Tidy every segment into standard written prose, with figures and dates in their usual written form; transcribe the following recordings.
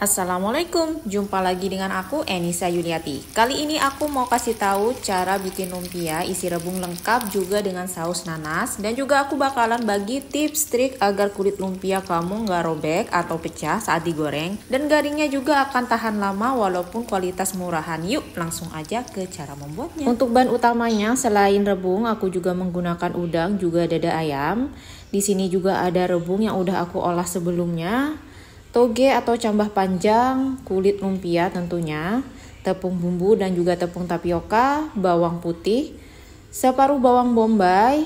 Assalamualaikum, jumpa lagi dengan aku Enisa Yuliati. Kali ini aku mau kasih tahu cara bikin lumpia isi rebung lengkap juga dengan saus nanas. Dan juga aku bakalan bagi tips trik agar kulit lumpia kamu nggak robek atau pecah saat digoreng. Dan garingnya juga akan tahan lama walaupun kualitas murahan. Yuk langsung aja ke cara membuatnya. Untuk bahan utamanya selain rebung aku juga menggunakan udang juga dada ayam. Di sini juga ada rebung yang udah aku olah sebelumnya. Toge atau cambah panjang, kulit lumpia tentunya, tepung bumbu dan juga tepung tapioka, bawang putih, separuh bawang bombay,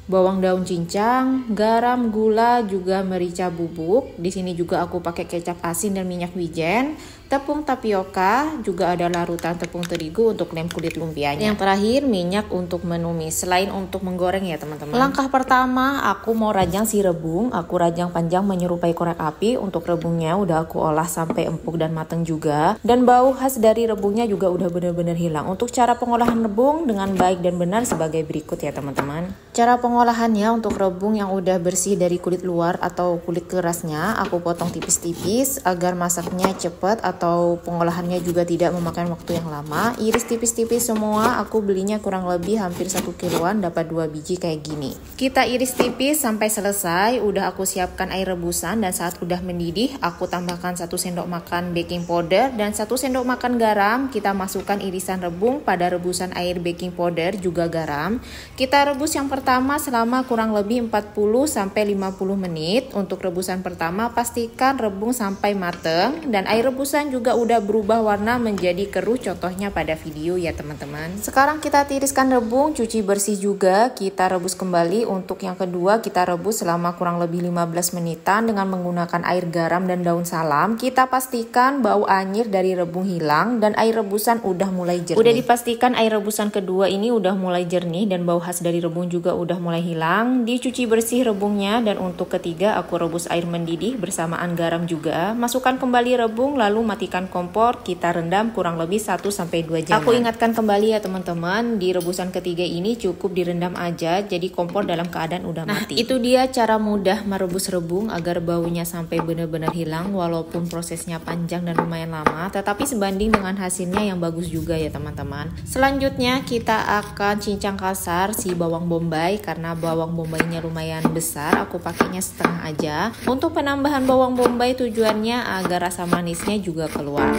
bawang daun cincang, garam, gula, juga merica bubuk. Di sini juga aku pakai kecap asin dan minyak wijen, tepung tapioka, juga ada larutan tepung terigu untuk lem kulit lumpianya. Yang terakhir minyak untuk menumis, selain untuk menggoreng ya teman-teman. Langkah pertama aku mau rajang si rebung. Aku rajang panjang menyerupai korek api. Untuk rebungnya udah aku olah sampai empuk dan matang juga. Dan bau khas dari rebungnya juga udah benar-benar hilang. Untuk cara pengolahan rebung dengan baik dan benar sebagai berikut ya teman-teman. Cara pengolahannya untuk rebung yang udah bersih dari kulit luar atau kulit kerasnya, aku potong tipis-tipis agar masaknya cepat atau pengolahannya juga tidak memakan waktu yang lama. Iris tipis-tipis semua, aku belinya kurang lebih hampir 1 kiloan, dapat 2 biji kayak gini. Kita iris tipis sampai selesai. Udah aku siapkan air rebusan dan saat udah mendidih aku tambahkan 1 sendok makan baking powder dan 1 sendok makan garam. Kita masukkan irisan rebung pada rebusan air baking powder juga garam. Kita rebus yang pertama selama kurang lebih 40-50 menit. Untuk rebusan pertama pastikan rebung sampai mateng dan air rebusan juga udah berubah warna menjadi keruh, contohnya pada video ya teman-teman. Sekarang kita tiriskan rebung, cuci bersih juga, kita rebus kembali. Untuk yang kedua kita rebus selama kurang lebih 15 menitan dengan menggunakan air garam dan daun salam. Kita pastikan bau anyir dari rebung hilang dan air rebusan udah mulai jernih. Udah dipastikan air rebusan kedua ini udah mulai jernih dan bau khas dari rebung juga udah mulai hilang. Dicuci bersih rebungnya dan untuk ketiga aku rebus air mendidih bersamaan garam juga. Masukkan kembali rebung lalu matikan kompor, kita rendam kurang lebih 1-2 jam. Aku ingatkan kembali ya teman-teman, di rebusan ketiga ini cukup direndam aja, jadi kompor dalam keadaan udah mati. Itu dia cara mudah merebus rebung agar baunya sampai benar-benar hilang walaupun prosesnya panjang dan lumayan lama, tetapi sebanding dengan hasilnya yang bagus juga ya teman-teman. Selanjutnya kita akan cincang kasar si bawang bombay, karena bawang bombaynya lumayan besar, aku pakainya setengah aja. Untuk penambahan bawang bombay tujuannya agar rasa manisnya juga keluar.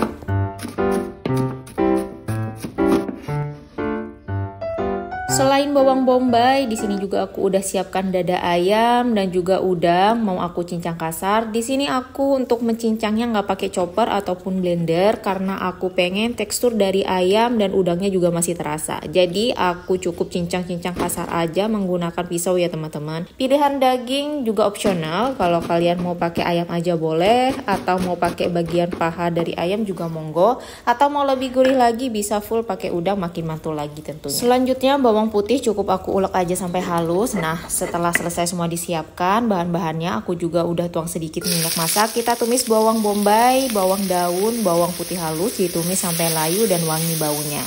Selain bawang bombay, di sini juga aku udah siapkan dada ayam dan juga udang mau aku cincang kasar. Di sini aku untuk mencincangnya nggak pakai chopper ataupun blender karena aku pengen tekstur dari ayam dan udangnya juga masih terasa. Jadi aku cukup cincang-cincang kasar aja menggunakan pisau ya teman-teman. Pilihan daging juga opsional. Kalau kalian mau pakai ayam aja boleh, atau mau pakai bagian paha dari ayam juga monggo, atau mau lebih gurih lagi bisa full pakai udang, makin mantul lagi tentunya. Selanjutnya bawang putih cukup aku ulek aja sampai halus. Nah setelah selesai semua disiapkan bahan-bahannya, aku juga udah tuang sedikit minyak masak. Kita tumis bawang bombay, bawang daun, bawang putih halus, ditumis sampai layu dan wangi baunya.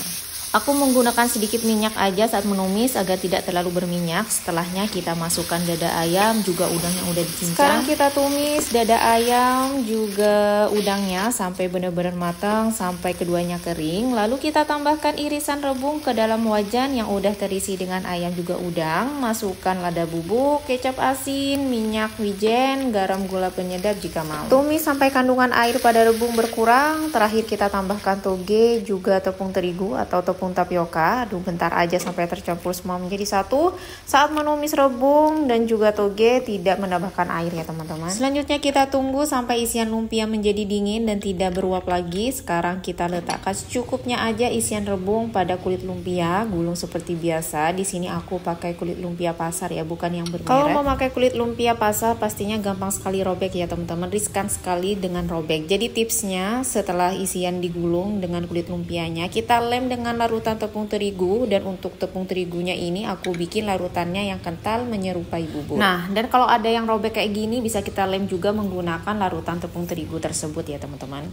Aku menggunakan sedikit minyak aja saat menumis agar tidak terlalu berminyak. Setelahnya kita masukkan dada ayam juga udang yang udah dicincang. Sekarang kita tumis dada ayam juga udangnya sampai benar-benar matang, sampai keduanya kering. Lalu kita tambahkan irisan rebung ke dalam wajan yang udah terisi dengan ayam juga udang. Masukkan lada bubuk, kecap asin, minyak wijen, garam, gula penyedap jika mau. Tumis sampai kandungan air pada rebung berkurang. Terakhir kita tambahkan toge juga tepung terigu atau tepung tapioka. Aduk bentar aja sampai tercampur semua menjadi satu. Saat menumis rebung dan juga toge tidak menambahkan air ya teman-teman. Selanjutnya kita tunggu sampai isian lumpia menjadi dingin dan tidak beruap lagi. Sekarang kita letakkan secukupnya aja isian rebung pada kulit lumpia, gulung seperti biasa. Di sini aku pakai kulit lumpia pasar ya, bukan yang bermerek. Kalau mau pakai kulit lumpia pasar pastinya gampang sekali robek ya teman-teman, riskan sekali dengan robek. Jadi tipsnya setelah isian digulung dengan kulit lumpianya, kita lem dengan larutan tepung terigu, dan untuk tepung terigunya ini aku bikin larutannya yang kental menyerupai bubur. Nah, dan kalau ada yang robek kayak gini bisa kita lem juga menggunakan larutan tepung terigu tersebut ya teman-teman.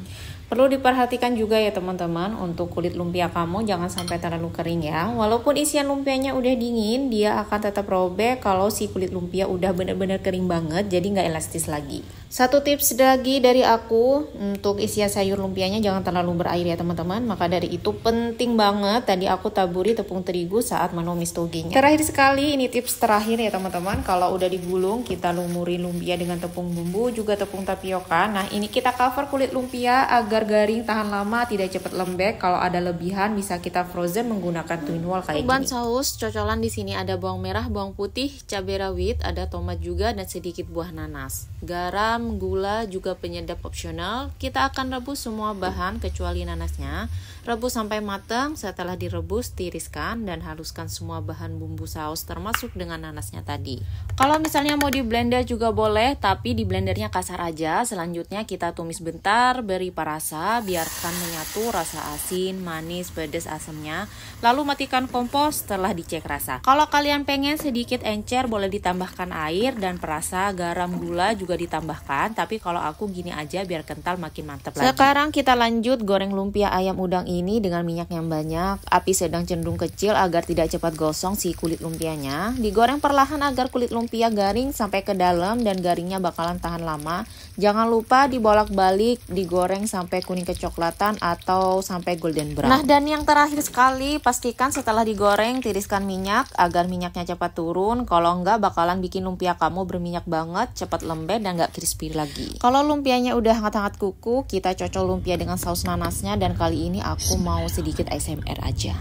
Perlu diperhatikan juga ya teman-teman, untuk kulit lumpia kamu jangan sampai terlalu kering ya. Walaupun isian lumpianya udah dingin, dia akan tetap robek kalau si kulit lumpia udah benar-benar kering banget, jadi nggak elastis lagi. Satu tips lagi dari aku, untuk isian sayur lumpianya jangan terlalu berair ya teman-teman. Maka dari itu penting banget tadi aku taburi tepung terigu saat menumis togenya. Terakhir sekali, ini tips terakhir ya teman-teman. Kalau udah digulung, kita lumuri lumpia dengan tepung bumbu, juga tepung tapioka. Nah ini kita cover kulit lumpia agar garing, tahan lama, tidak cepat lembek. Kalau ada lebihan bisa kita frozen menggunakan twin wall kayak gini. Bahan saus cocolan di sini ada bawang merah, bawang putih, cabai rawit, ada tomat juga, dan sedikit buah nanas. Garam, gula, juga penyedap opsional. Kita akan rebus semua bahan kecuali nanasnya. Rebus sampai matang. Setelah direbus, tiriskan dan haluskan semua bahan bumbu saus termasuk dengan nanasnya tadi. Kalau misalnya mau di blender juga boleh, tapi di blendernya kasar aja. Selanjutnya kita tumis bentar, beri perasa, biarkan menyatu rasa asin, manis, pedas, asamnya. Lalu matikan kompor setelah dicek rasa. Kalau kalian pengen sedikit encer, boleh ditambahkan air dan perasa, garam, gula juga ditambahkan. Tapi kalau aku gini aja biar kental, makin mantap lagi. Sekarang kita lanjut goreng lumpia ayam udang ini dengan minyak yang banyak. Api sedang cenderung kecil agar tidak cepat gosong si kulit lumpianya. Digoreng perlahan agar kulit lumpia garing sampai ke dalam dan garingnya bakalan tahan lama. Jangan lupa dibolak-balik, digoreng sampai kuning kecoklatan atau sampai golden brown. Nah dan yang terakhir sekali, pastikan setelah digoreng tiriskan minyak agar minyaknya cepat turun. Kalau enggak bakalan bikin lumpia kamu berminyak banget, cepat lembek dan enggak crispy lagi. Kalau lumpianya udah hangat-hangat kuku, kita cocol lumpia dengan saus nanasnya, dan kali ini aku mau sedikit ASMR aja.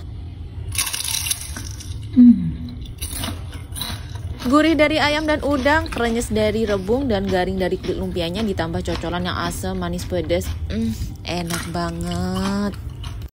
Gurih dari ayam dan udang, krenyes dari rebung, dan garing dari kulit lumpianya ditambah cocolan yang asam, manis, pedas. Enak banget.